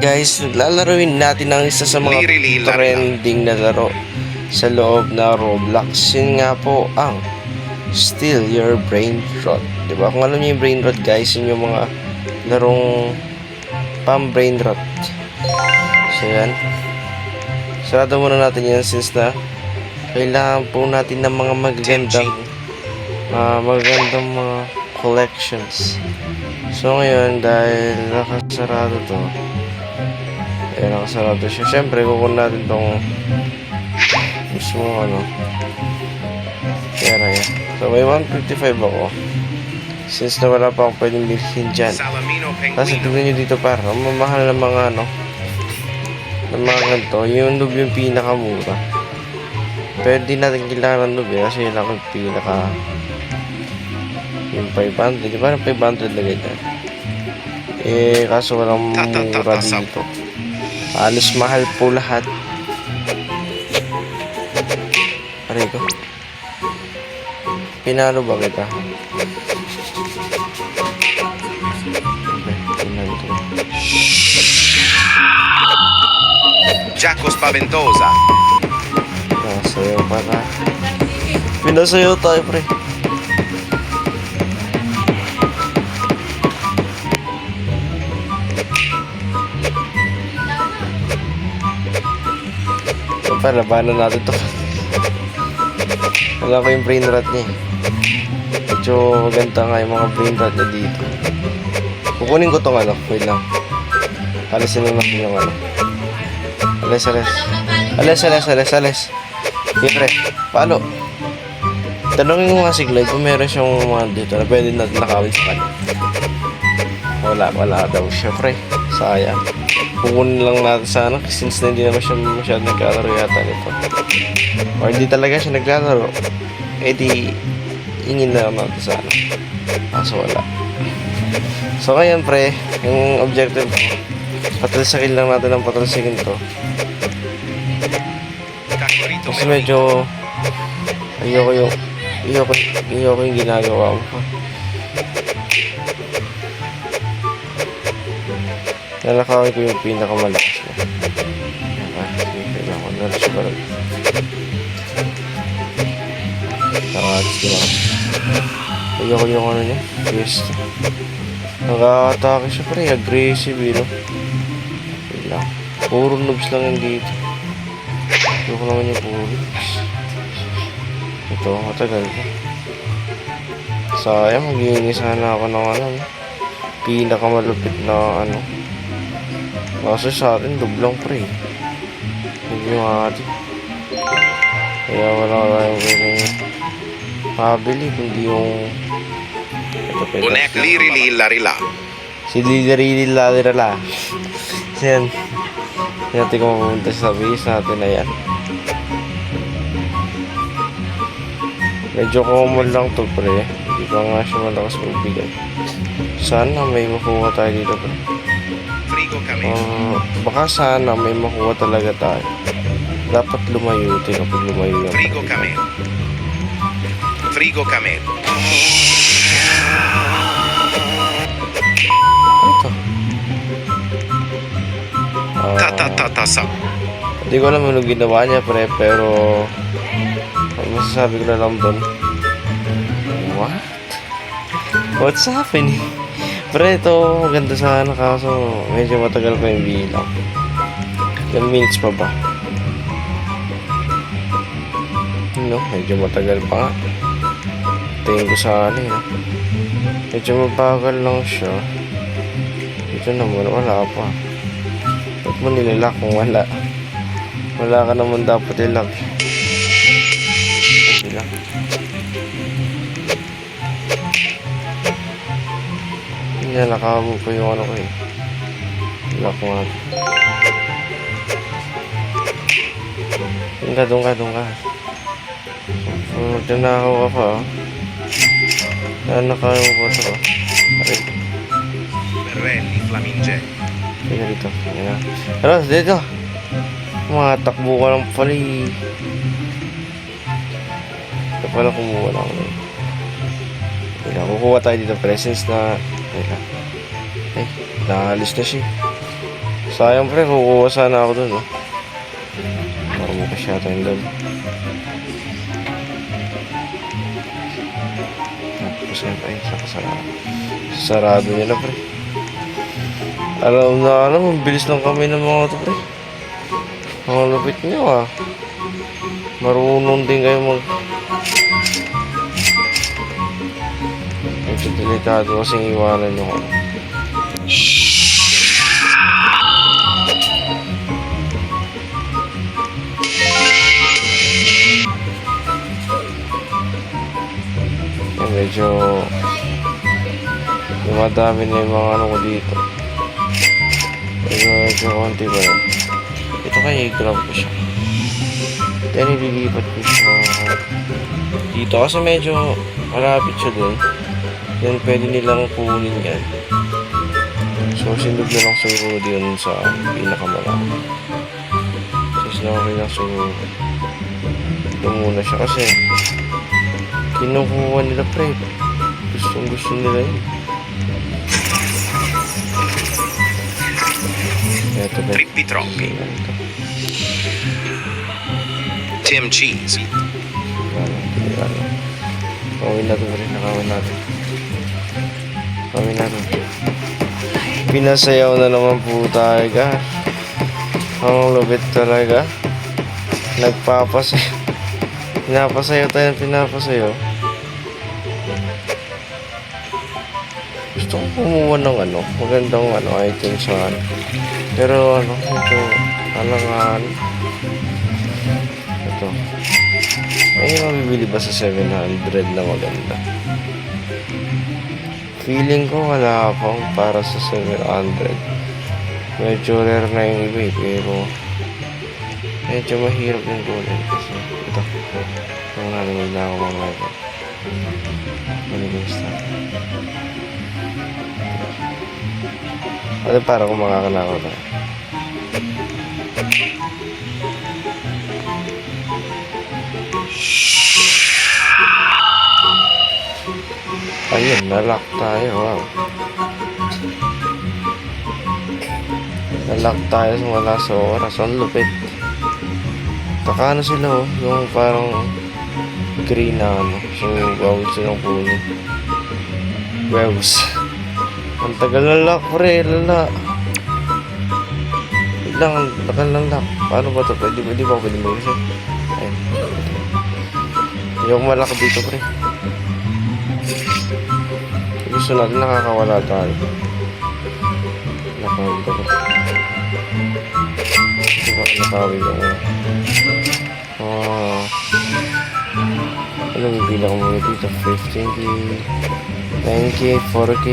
guys, lalaruin natin ang isa sa mga trending na laro sa loob na Roblox. Yun nga po ang Steal Your Brain Rot. Diba? Kung alam niyo yung brain rot guys, yun yung mga larong pang-brain rot. So yan. Sarado muna natin yan since na kailangan po natin ng mga magagandang mga collections. So ngayon, dahil nakasarado to, nakasarado siya. Siyempre, kukunin natin tong mismo pera yan. So may 155 ako. Since na wala pa akong pwedeng bilhin dyan. Kasi tignan nyo dito para mamahal ng mga ng mga ganito. Yung noob yung pinakamura. Pero di natin kailangan ng noob kasi yun ako pinaka yung 500, di ba? 500 na ganyan. Kaso walang mura dito. Halos mahal po lahat. Aray ko. Pinalo ba kita? Giacco spaventosa. Pinasayaw para. Pinasayaw tayo, pre. Labanan natin to. Wala ko yung brain rot niya. Medyo maganda nga yung mga brain rot niya dito. Kukunin ko tong wait lang. Alisin lang natin yung Alis. Pre, paano? Tanongin ko nga si Glide kung meron siyang mga dito na pwede natin nakawin sa kanya. Wala daw siya, pre. Sayang. Kukunin lang natin sa since na hindi naman siya masyadong naglalaro yata nito. Or hindi talaga siya naglalaro. Di ingin na lang natin sa kaso wala. So ngayon pre, yung objective ko, patalsakin lang natin ang patalsakin to. Kasi medyo ayoko yung ginagawa ko. Nalakawin ko yung pinakamalakas na. Kailangan ko na siya parang nakaalis din ako. Ayoko yung niya. Fiesta. Nag-a-atake siya pa rin. Aggressive Kailangan. Puro noobs lang yung dito. Ayoko naman yung puro noobs. Ito, matagal pa. Sayang, maghihingi sana ako ng pinakamalupit na kasi sa atin, dublang pre. Hindi yung atin. Kaya wala tayong pwedeng mabili, kundi yung Unek lirili larila. Si lirili larila. Yan. Natin ko mapupunta sa base natin na yan. Medyo common lang to pre. Hindi pa nga siya malakas magbigay. Sana may makuha tayo dito pre. Baka sana may makuha talaga tayo. Dapat lumayo tayo kapag lumayo yan. Frigo camel. Ito. Tasa. Hindi ko alam ano ginawa niya pre, pero masasabi ko na lang doon. What? What's happening? Pre, ito maganda sana kaso medyo matagal pa yung bilang. Ilang minutes pa ba? Medyo matagal pa nga. Tingin ko sa medyo mabagal lang siya. Ito naman, wala pa. Ba't mo nililak kung wala? Wala ka naman dapat ilak. Hindi lang. Nakabo ko yung ko Lock mo nga. Doon ka. Magdanakaw ka pa nakakaw ko ito Berrelli, flaminge. Tika dito. Pero dito. Mga takbo ka lang pala ito pala kumuha na ako. Kukuha tayo dito presence na naalis na siya. Sayang pre, kukuha sana ako dun, oh. Para makasyata yung loob. Tapos nga pa yun, sarado niya na pre. Alam, ang bilis lang kami ng mga ito pre. Ang lupit nyo ah. Marunong din kayo medyo delikado kasing iwanan nyo. Medyo dumadami na yung mga ano ko dito. Pero medyo konti pa rin. Ito kaya i-grab ko siya. Then ililipat ko siya dito kasi medyo malapit siya dun. Then pwede nilang kunin yan. So sindog na lang siguro yun sa pinakamalaki. So sinawari lang siguro. Ito muna siya kasi kinukuha nila pre. Gusto nila yun. Ito ba? Trippi troppi. Tim cheese. Kawin natin rin. Nakawin natin. Kawin natin. Pinasayaw na naman po tayo guys. Ang lubit talaga. Nagpapasayaw. Pinapasayaw tayo ng pinapasayaw. Gusto ko kumuha ng magandang item sa pero medyo alangan. Ito. May mabibili ba sa 700 na maganda? Feeling ko wala pang para sa 700. Medyo rare na yung iba pero medyo mahirap yung kunin kasi ito. Kung nalimig na ako mga ito. Maligay start. Ano para kung makakanakaw tayo? Ayun, nalock tayo. Wow. Nalock tayo wala sa oras. Ang lupit. Taka sila oh. Yung parang green na So, bawal silang kunin. Waves. Ang tagal ng lock pre. Lala. Ang tagal ng lock. Paano ba ito? Pwede ba pwede mag-reset? Ayun. Yung malaki dito pre. Gusto natin nakakawala tayo. Nakawin ko ba? Diba nakawin ko nga. Ano yung bilang ko muna dito? 15K 9K, 4K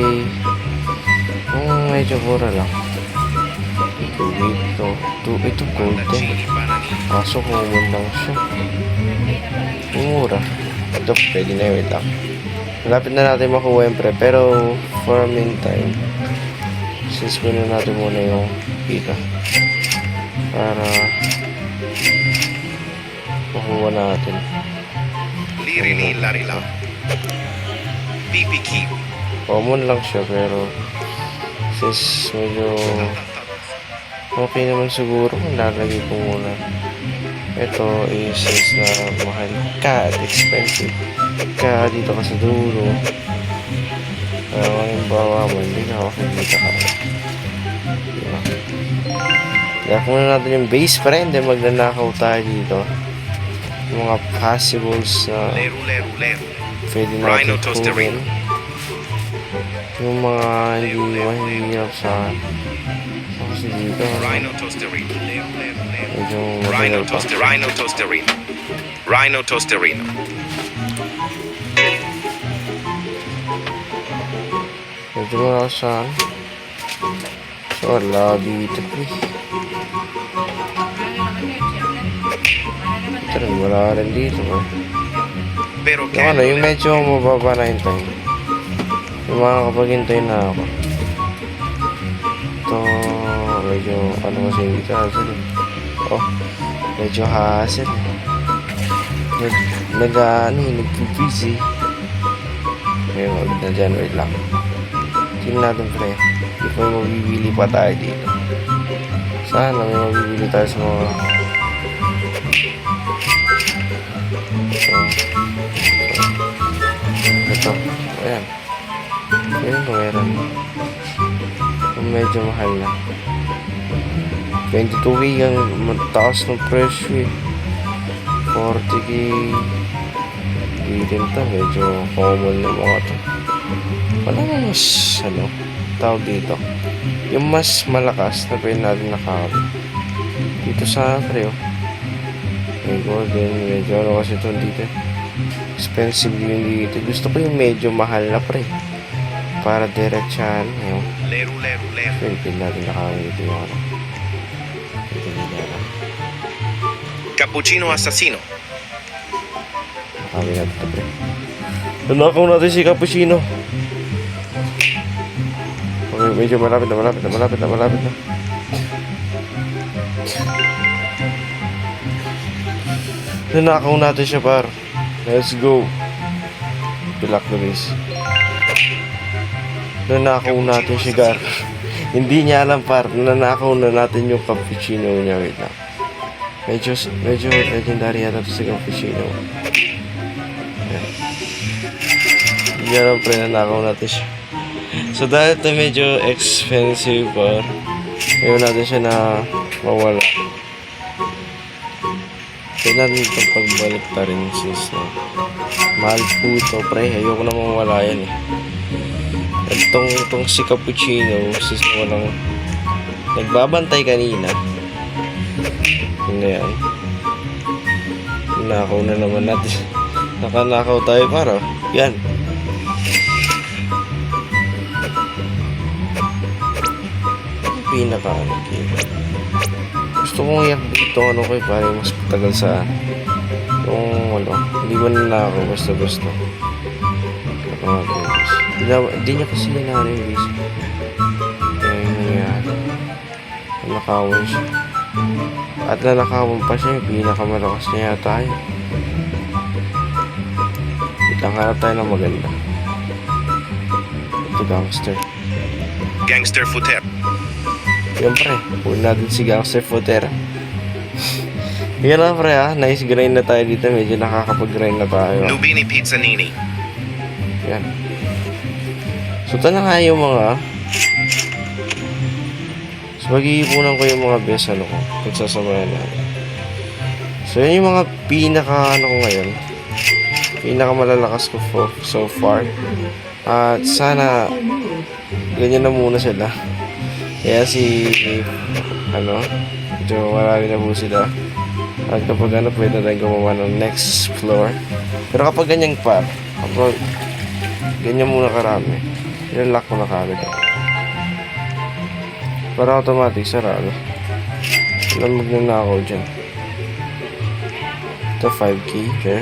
medyo mura lang. Ito golden. Kaso common lang siya. Mura. Ito pwede na yun lang. Malapit na natin makuha yung pre. Pero for meantime since muna natin muna yung pika para makuha natin. Lirini larila. PPQ. Common lang siya pero since medyo okay naman siguro kung lalagay ko muna. Ito is since na mahal ka at expensive ka dito ka sa dulo. Ang bawa mo hindi ka makikita ka. Diba? Kaya muna natin yung base pa rin then magnanakaw tayo dito. Yung mga possibles na pwede natin kunin. Yung mga hindi mahihirap sa kasi dito medyo matagal pa. Rhino Tosterino. Medyo marasan. So wala dito please. Ito rin wala rin dito Pero yung medyo mababa na yung time. Yung mga kapag hintay na ako. Ito medyo kasi dito hassle. Medyo hassle. Nag-busy. Ngayon wag na dyan, wait lang. Tingnan natin pre. If may mabibili pa tayo dito. Sana may mabibili tayo sa mga ito. Ayan. Ayan kung meron. Kung medyo mahal na. 22K ang mataas ng presyo eh. 40K. Hindi din to. Medyo common na mga to. Wala na mas tawag dito. Yung mas malakas na pwede natin nakakabit. Dito sa pre oh. May golden. Medyo kasi ito dito. Expensive yung dito. Gusto ko yung medyo mahal na pre. Para diretsahan. Yung Leru. pwede natin nakakabit dito yung ano. Ito nila. Cappuccino assassino. Nakakabit natin ito pre. Nanakaw natin si Cappuccino. Okay, medyo malapit na. Nanakaw natin siya par. Let's go. Pilak na base. Nanakaw natin si Gar. Hindi niya alam par. Nanakaw na natin yung cappuccino niya. Wait lang. Medyo legendary yata ito si cappuccino. Ayan. Hindi niya alam pre. Nanakaw natin siya. So dahil ito medyo expensive par. Ayaw natin siya na mawala. Kailan itong pagbalik ta rin sis no? Mahal po ito pre. Ayoko na mawala yan eh. Itong si Cappuccino sis na walang nagbabantay kanina. Yun na yan. Nakaw na naman natin. Nakanakaw tayo para. Yan. Pinaka ano gusto kong iyak dito ano kayo para mas patagal sa yung ano hindi man na ako basta gusto hindi niya kasi nangyari yung list kaya yung nangyari nanakawan siya at nanakawan pa siya yung pinakamalakas niya yata yun itang harap tayo ng maganda ito Gangster footer. Yan pre, puno natin si Gangster Footer. Yan na pre ha, nice grind na tayo dito. Medyo nakakapag-grind na tayo. Nubini Pizzanini. Yan. So ito na nga yung mga so mag-iipunan ko yung mga best ano ko pagsasamayan natin. So yan yung mga pinaka ano ko ngayon, pinaka malalakas ko so far. At sana ganyan na muna sila. Kaya si ano medyo marami na po sila. At kapag ano pwede na tayo gumawa ng next floor. Pero kapag ganyan pa, kapag ganyan muna karami, ilalak ko na kagad para automatic sarado. Walang magnanakaw dyan. Ito 5K okay.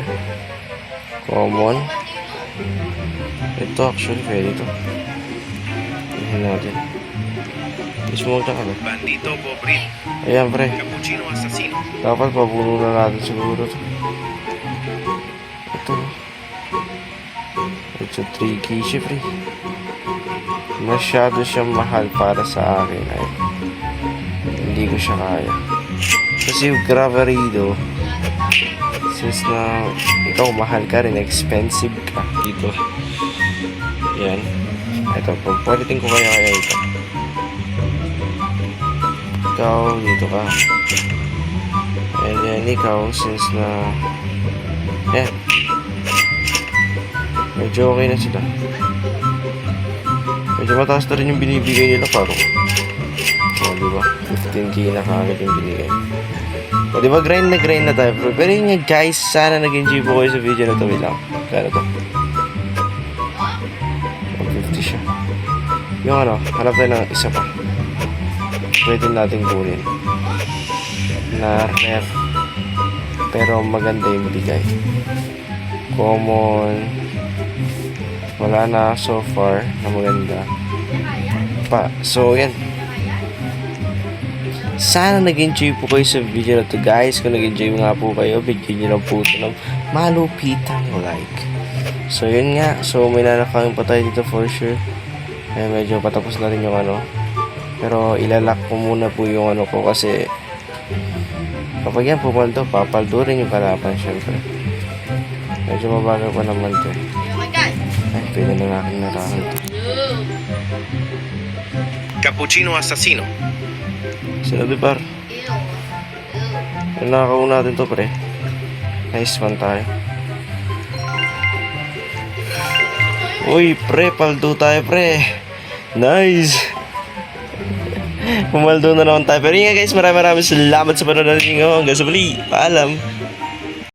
Common. Ito actually pwede ito. Tingnan natin. Smoke na kami. Bandito Bobrit. Ayan pre. Cappuccino assassino. Dapat papuno na natin siguro ito. Ito. Ito 3K siya pre. Masyado siyang mahal para sa akin. Ay, hindi ko siya kaya. Kasi yung Gravarido, since na ikaw mahal ka rin, expensive ka dito. Yan. Ito, pagpalitin ko kaya ito. Ikaw, dito ka. And then, ikaw, since na yan. Medyo okay na sila. Medyo mataas na rin yung binibigay nila paro. O, diba? 15K na kagad yung binigay. O, diba? Grind na tayo. Pero yun nga, guys, sana nag-enjoy po kayo sa video na to. Wait lang. Kaya to. 150 siya. Yung ano, hanap tayo ng isa pa. Pwede natin kunin na ref pero maganda yung bigay. Common wala na so far na maganda pa. So yan, sana nag-enjoy po kayo sa video na to guys. Kung nag-enjoy nga po kayo, bigyan nyo lang po ito ng malupitang like. So yun nga, so may nanakawin pa tayo dito for sure. Kaya medyo patapos na rin yung ano Pero ilalak ko muna po yung ano ko kasi kapag yan pumaldo, papaldo rin yung kalaban syempre. Medyo mabagal pa naman to. Ay, pwede na natin narakal to. Cappuccino assassino. Sinabi par, nanakaw natin to pre. Nice one tayo. Uy pre, paldo tayo pre. Nice. Pumaldo na naman tayo. Pero yun nga guys, maraming salamat sa panonood ninyo. Hanggang sa muli. Paalam.